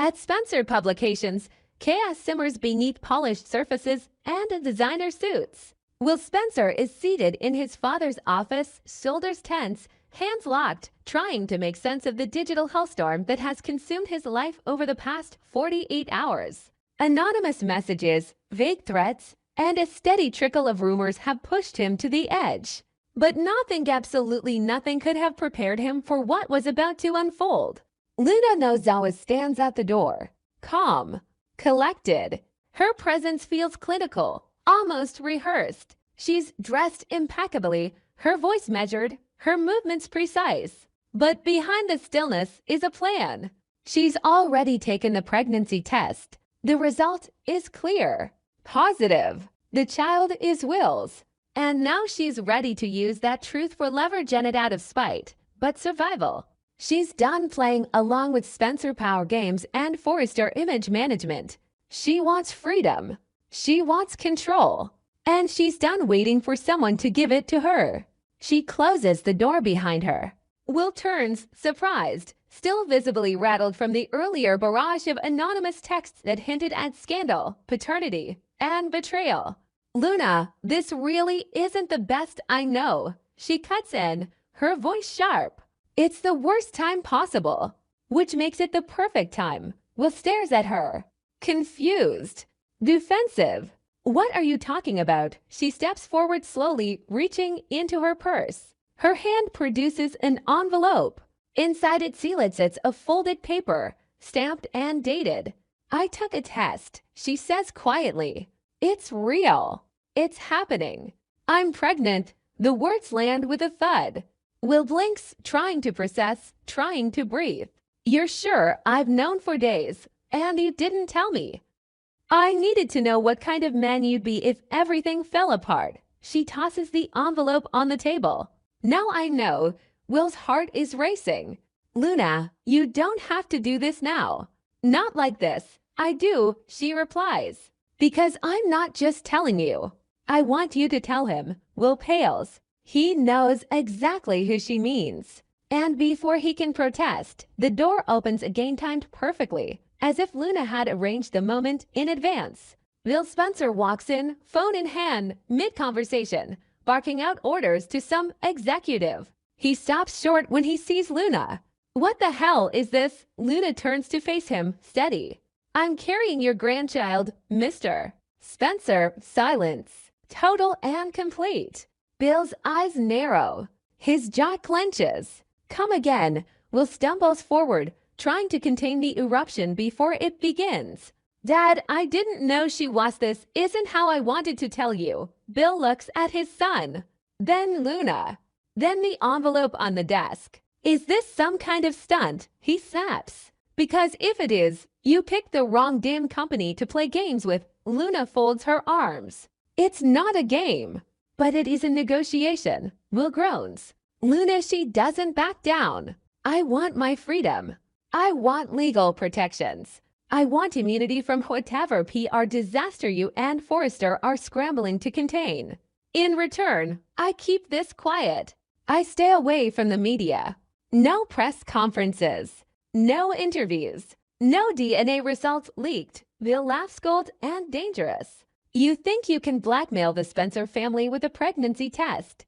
At Spencer Publications, chaos simmers beneath polished surfaces and designer suits. Will Spencer is seated in his father's office, shoulders tense, hands locked, trying to make sense of the digital hellstorm that has consumed his life over the past 48 hours. Anonymous messages, vague threats, and a steady trickle of rumors have pushed him to the edge. But nothing, absolutely nothing, could have prepared him for what was about to unfold. Luna Nozawa stands at the door, calm, collected. Her presence feels clinical, almost rehearsed. She's dressed impeccably, her voice measured, her movements precise. But behind the stillness is a plan. She's already taken the pregnancy test. The result is clear. Positive. The child is Will's. And now she's ready to use that truth for leverage it out of spite, but survival. She's done playing along with Spencer Power Games and Forrester Image Management. She wants freedom. She wants control. And she's done waiting for someone to give it to her. She closes the door behind her. Will turns, surprised, still visibly rattled from the earlier barrage of anonymous texts that hinted at scandal, paternity, and betrayal. Luna, this really isn't the best, I know. She cuts in, her voice sharp. It's the worst time possible, which makes it the perfect time. Will stares at her, confused, defensive. What are you talking about? She steps forward slowly, reaching into her purse. Her hand produces an envelope. Inside it sits a folded paper, stamped and dated. I took a test, she says quietly. It's real. It's happening. I'm pregnant. The words land with a thud. Will blinks, trying to process, trying to breathe. You're sure? I've known for days, and you didn't tell me. I needed to know what kind of man you'd be if everything fell apart. She tosses the envelope on the table. Now I know. Will's heart is racing. Luna, you don't have to do this now. Not like this. I do, she replies. Because I'm not just telling you. I want you to tell him. Will pales. He knows exactly who she means. And before he can protest, the door opens again, timed perfectly, as if Luna had arranged the moment in advance. Will Spencer walks in, phone in hand, mid-conversation, barking out orders to some executive. He stops short when he sees Luna. What the hell is this? Luna turns to face him, steady. I'm carrying your grandchild, Mr. Spencer. Silence. Total and complete. Bill's eyes narrow. His jaw clenches. Come again. Will stumbles forward, trying to contain the eruption before it begins. Dad, I didn't know she was this. Isn't how I wanted to tell you. Bill looks at his son. Then Luna. Then the envelope on the desk. Is this some kind of stunt? He snaps. Because if it is, you picked the wrong damn company to play games with. Luna folds her arms. It's not a game. But it is a negotiation. Will groans. Luna, she doesn't back down. I want my freedom. I want legal protections. I want immunity from whatever PR disaster you and Forrester are scrambling to contain. In return, I keep this quiet. I stay away from the media. No press conferences. No interviews. No DNA results leaked. Will laughs, cold and dangerous. You think you can blackmail the Spencer family with a pregnancy test?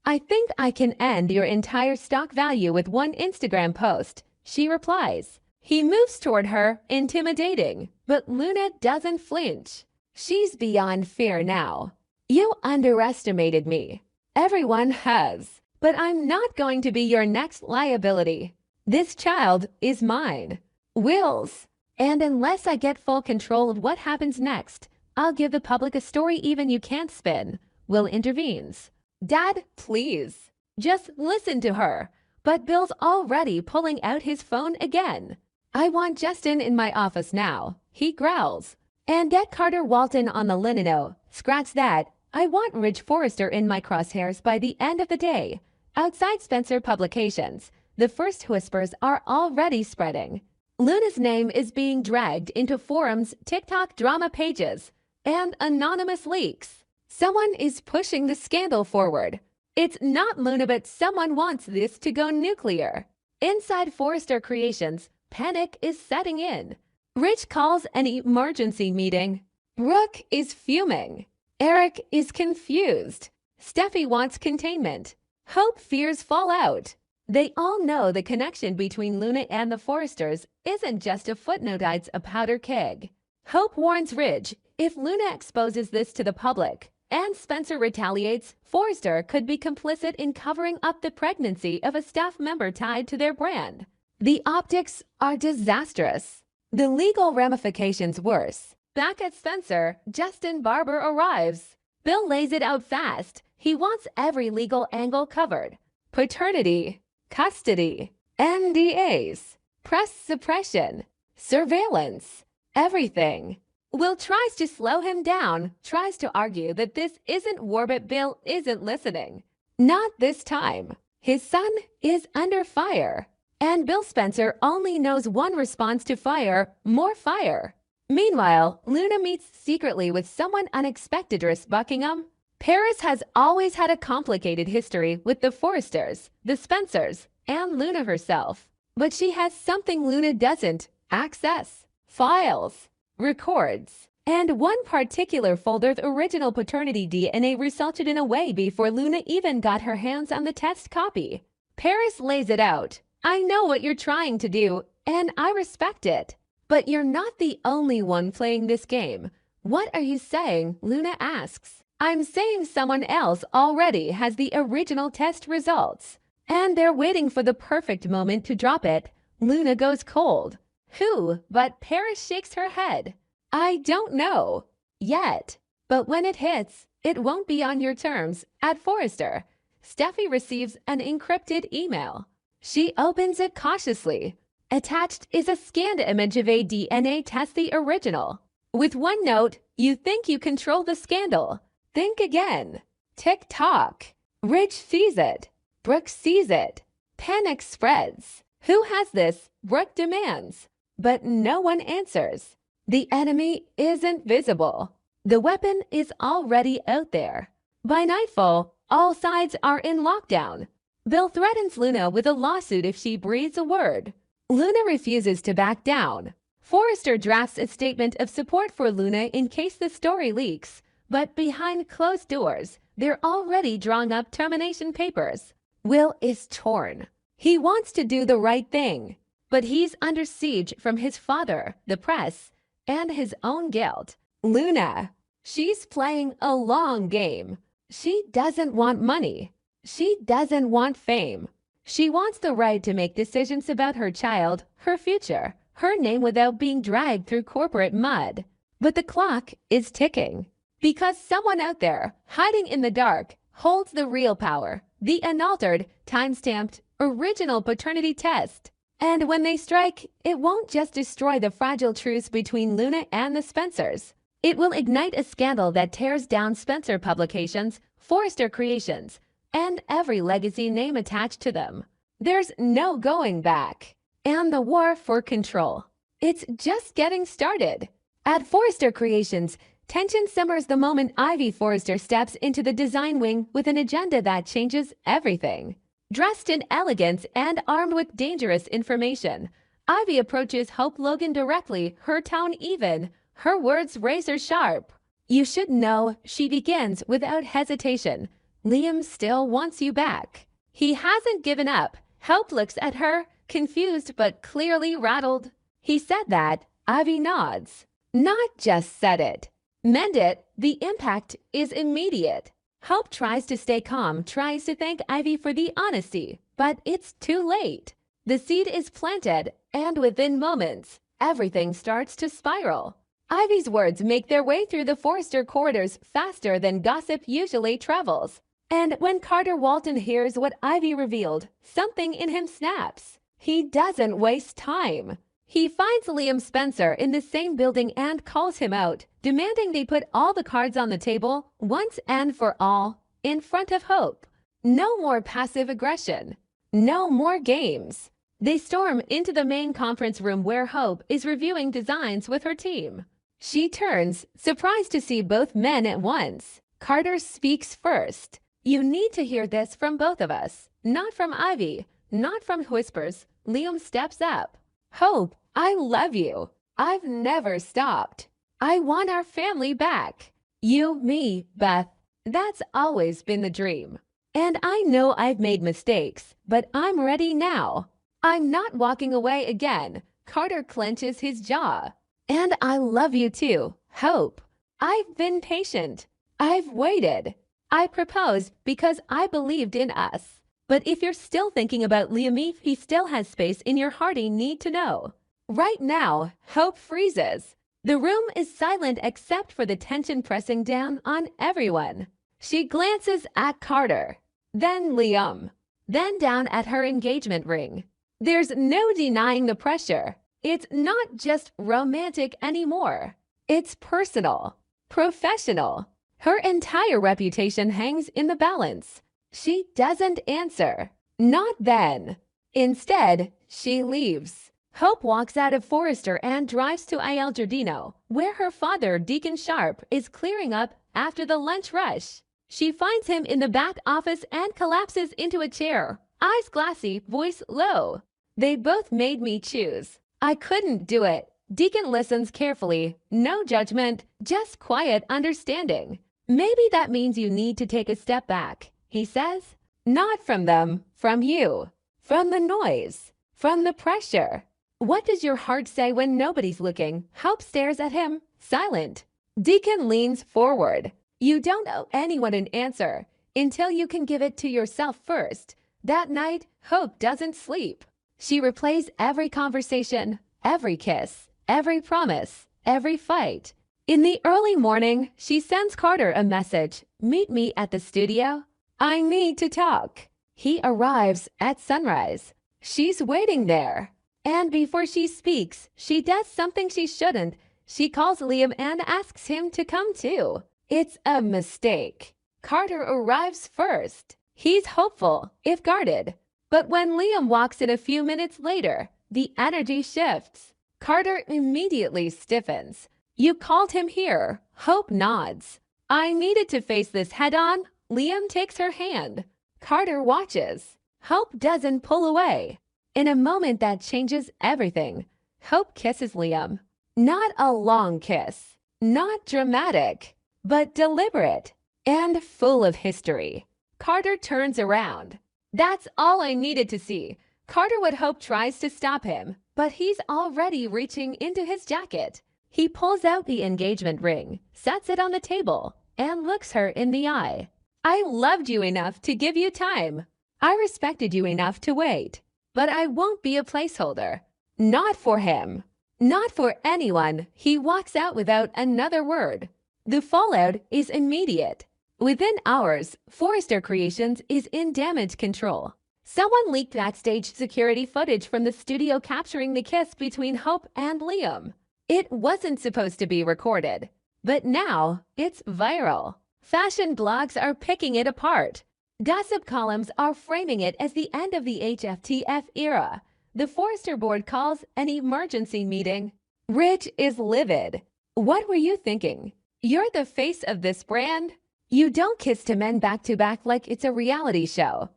I think I can end your entire stock value with one Instagram post, she replies. He moves toward her, intimidating, but Luna doesn't flinch. She's beyond fear now. You underestimated me. Everyone has. But I'm not going to be your next liability. This child is mine. Will's. And unless I get full control of what happens next, I'll give the public a story even you can't spin. Will intervenes. Dad, please. Just listen to her. But Bill's already pulling out his phone again. I want Justin in my office now, he growls. And get Carter Walton on the linono. Scratch that. I want Ridge Forrester in my crosshairs by the end of the day. Outside Spencer Publications, the first whispers are already spreading. Luna's name is being dragged into forums, TikTok drama pages, and anonymous leaks. Someone is pushing the scandal forward. It's not Luna, but someone wants this to go nuclear. Inside Forrester Creations, panic is setting in. Rich calls an emergency meeting. Brooke is fuming. Eric is confused. Steffi wants containment. Hope fears fallout. They all know the connection between Luna and the Forresters isn't just a footnote, it's a powder keg. Hope warns Ridge, if Luna exposes this to the public and Spencer retaliates, Forrester could be complicit in covering up the pregnancy of a staff member tied to their brand. The optics are disastrous. The legal ramifications worse. Back at Spencer, Justin Barber arrives. Bill lays it out fast. He wants every legal angle covered. Paternity, custody, NDAs, press suppression, surveillance, everything. Will tries to slow him down, tries to argue that this isn't war, but Bill isn't listening. Not this time. His son is under fire. And Bill Spencer only knows one response to fire: more fire. Meanwhile, Luna meets secretly with someone unexpected. Buckingham. Paris has always had a complicated history with the Forresters, the Spencers, and Luna herself. But she has something Luna doesn't: access, files, records, and one particular folder's original paternity DNA resulted in a way before Luna even got her hands on the test copy. Paris lays it out. I know what you're trying to do, and I respect it. But you're not the only one playing this game. What are you saying? Luna asks. I'm saying someone else already has the original test results, and they're waiting for the perfect moment to drop it. Luna goes cold. Who? But Paris shakes her head. I don't know. Yet. But when it hits, it won't be on your terms. At Forrester, Steffi receives an encrypted email. She opens it cautiously. Attached is a scanned image of a DNA test, the original. With one note: you think you control the scandal. Think again. Tick-tock. Ridge sees it. Brooke sees it. Panic spreads. Who has this? Brooke demands. But no one answers. The enemy isn't visible. The weapon is already out there. By nightfall, all sides are in lockdown. Bill threatens Luna with a lawsuit if she breathes a word. Luna refuses to back down. Forrester drafts a statement of support for Luna in case the story leaks, but behind closed doors, they're already drawing up termination papers. Will is torn. He wants to do the right thing, but he's under siege from his father, the press, and his own guilt. Luna, she's playing a long game. She doesn't want money. She doesn't want fame. She wants the right to make decisions about her child, her future, her name without being dragged through corporate mud. But the clock is ticking. Because someone out there, hiding in the dark, holds the real power, the unaltered, time-stamped, original paternity test. And when they strike, it won't just destroy the fragile truce between Luna and the Spencers. It will ignite a scandal that tears down Spencer Publications, Forrester Creations, and every legacy name attached to them. There's no going back. And the war for control, it's just getting started. At Forrester Creations, tension simmers the moment Ivy Forrester steps into the design wing with an agenda that changes everything. Dressed in elegance and armed with dangerous information, Ivy approaches Hope Logan directly, her tone even, her words razor sharp. You should know, she begins without hesitation. Liam still wants you back. He hasn't given up. Hope looks at her, confused but clearly rattled. He said that. Ivy nods. Not just said it. Meant it. The impact is immediate. Hope tries to stay calm, tries to thank Ivy for the honesty, but it's too late. The seed is planted, and within moments, everything starts to spiral. Ivy's words make their way through the Forrester corridors faster than gossip usually travels. And when Carter Walton hears what Ivy revealed, something in him snaps. He doesn't waste time. He finds Liam Spencer in the same building and calls him out, demanding they put all the cards on the table, once and for all, in front of Hope. No more passive aggression. No more games. They storm into the main conference room where Hope is reviewing designs with her team. She turns, surprised to see both men at once. Carter speaks first. You need to hear this from both of us, not from Ivy, not from whispers. Liam steps up. Hope, I love you. I've never stopped. I want our family back. You, me, Beth. That's always been the dream. And I know I've made mistakes, but I'm ready now. I'm not walking away again. Carter clenches his jaw. And I love you too, Hope. I've been patient. I've waited. I proposed because I believed in us. But if you're still thinking about Liam, if he still has space in your heart, you need to know. Right now, Hope freezes. The room is silent except for the tension pressing down on everyone. She glances at Carter, then Liam, then down at her engagement ring. There's no denying the pressure. It's not just romantic anymore. It's personal, professional. Her entire reputation hangs in the balance. She doesn't answer. Not then. Instead, she leaves. Hope walks out of Forrester and drives to Il Giardino, where her father, Deacon Sharp, is clearing up after the lunch rush. She finds him in the back office and collapses into a chair, eyes glassy, voice low. They both made me choose. I couldn't do it. Deacon listens carefully. No judgment, just quiet understanding. Maybe that means you need to take a step back, he says. Not from them, from you. From the noise. From the pressure. What does your heart say when nobody's looking? Hope stares at him, silent. Deacon leans forward. You don't owe anyone an answer until you can give it to yourself first. That night, Hope doesn't sleep. She replays every conversation, every kiss, every promise, every fight. In the early morning, she sends Carter a message. Meet me at the studio. I need to talk. He arrives at sunrise. She's waiting there. And before she speaks, she does something she shouldn't. She calls Liam and asks him to come too. It's a mistake. Carter arrives first. He's hopeful, if guarded. But when Liam walks in a few minutes later, the energy shifts. Carter immediately stiffens. You called him here. Hope nods. I needed to face this head on. Liam takes her hand. Carter watches. Hope doesn't pull away. In a moment that changes everything, Hope kisses Liam. Not a long kiss. Not dramatic, but deliberate and full of history. Carter turns around. That's all I needed to see. Carter would hope tries to stop him, but he's already reaching into his jacket. He pulls out the engagement ring, sets it on the table, and looks her in the eye. I loved you enough to give you time. I respected you enough to wait. But I won't be a placeholder. Not for him. Not for anyone. He walks out without another word. The fallout is immediate. Within hours, Forrester Creations is in damage control. Someone leaked backstage security footage from the studio capturing the kiss between Hope and Liam. It wasn't supposed to be recorded, but now it's viral. Fashion blogs are picking it apart. Gossip columns are framing it as the end of the HFTF era. The Forrester board calls an emergency meeting. Rich is livid. What were you thinking? You're the face of this brand. You don't kiss two men back to back like it's a reality show.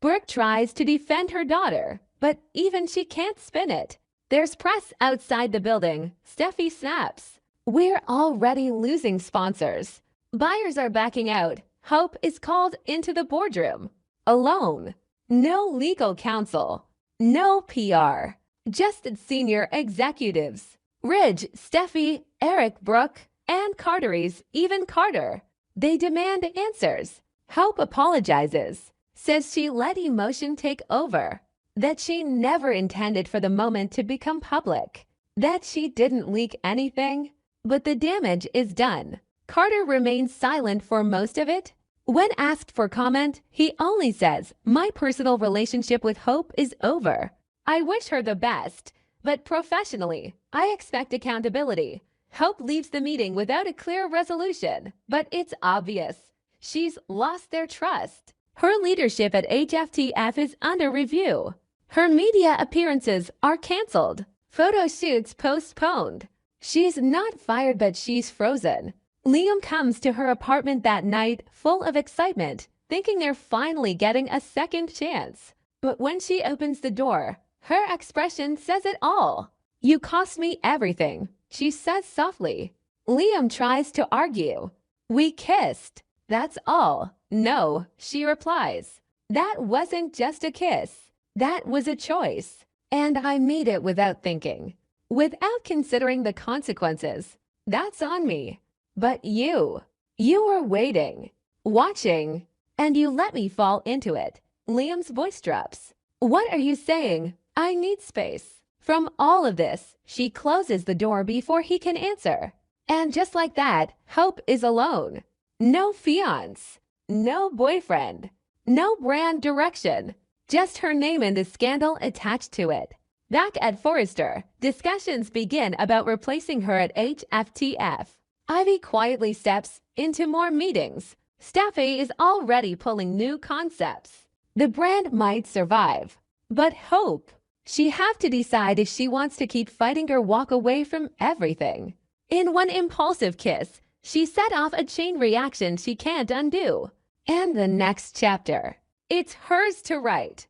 Brooke tries to defend her daughter, but even she can't spin it. There's press outside the building. Steffi snaps. We're already losing sponsors. Buyers are backing out. Hope is called into the boardroom. Alone. No legal counsel. No PR. Just senior executives. Ridge, Steffi, Eric, Brooke, and Carteries, even Carter. They demand answers. Hope apologizes. Says she let emotion take over. That she never intended for the moment to become public. That she didn't leak anything. But the damage is done. Carter remains silent for most of it. When asked for comment, he only says, my personal relationship with Hope is over. I wish her the best, but professionally, I expect accountability. Hope leaves the meeting without a clear resolution, but it's obvious. She's lost their trust. Her leadership at HFTF is under review. Her media appearances are canceled. Photo shoots postponed. She's not fired, but she's frozen. Liam comes to her apartment that night full of excitement, thinking they're finally getting a second chance. But when she opens the door, her expression says it all. You cost me everything, she says softly. Liam tries to argue. We kissed. That's all. No, she replies. That wasn't just a kiss. That was a choice. And I made it without thinking, without considering the consequences. That's on me. But you were waiting, watching, and you let me fall into it. Liam's voice drops. What are you saying? I need space. From all of this, she closes the door before he can answer. And just like that, Hope is alone. No fiance, no boyfriend, no brand direction, just her name and the scandal attached to it. Back at Forrester, discussions begin about replacing her at HFTF. Ivy quietly steps into more meetings. Staffy is already pulling new concepts. The brand might survive, but Hope, she have to decide if she wants to keep fighting or walk away from everything. In one impulsive kiss, she set off a chain reaction she can't undo. And the next chapter, it's hers to write.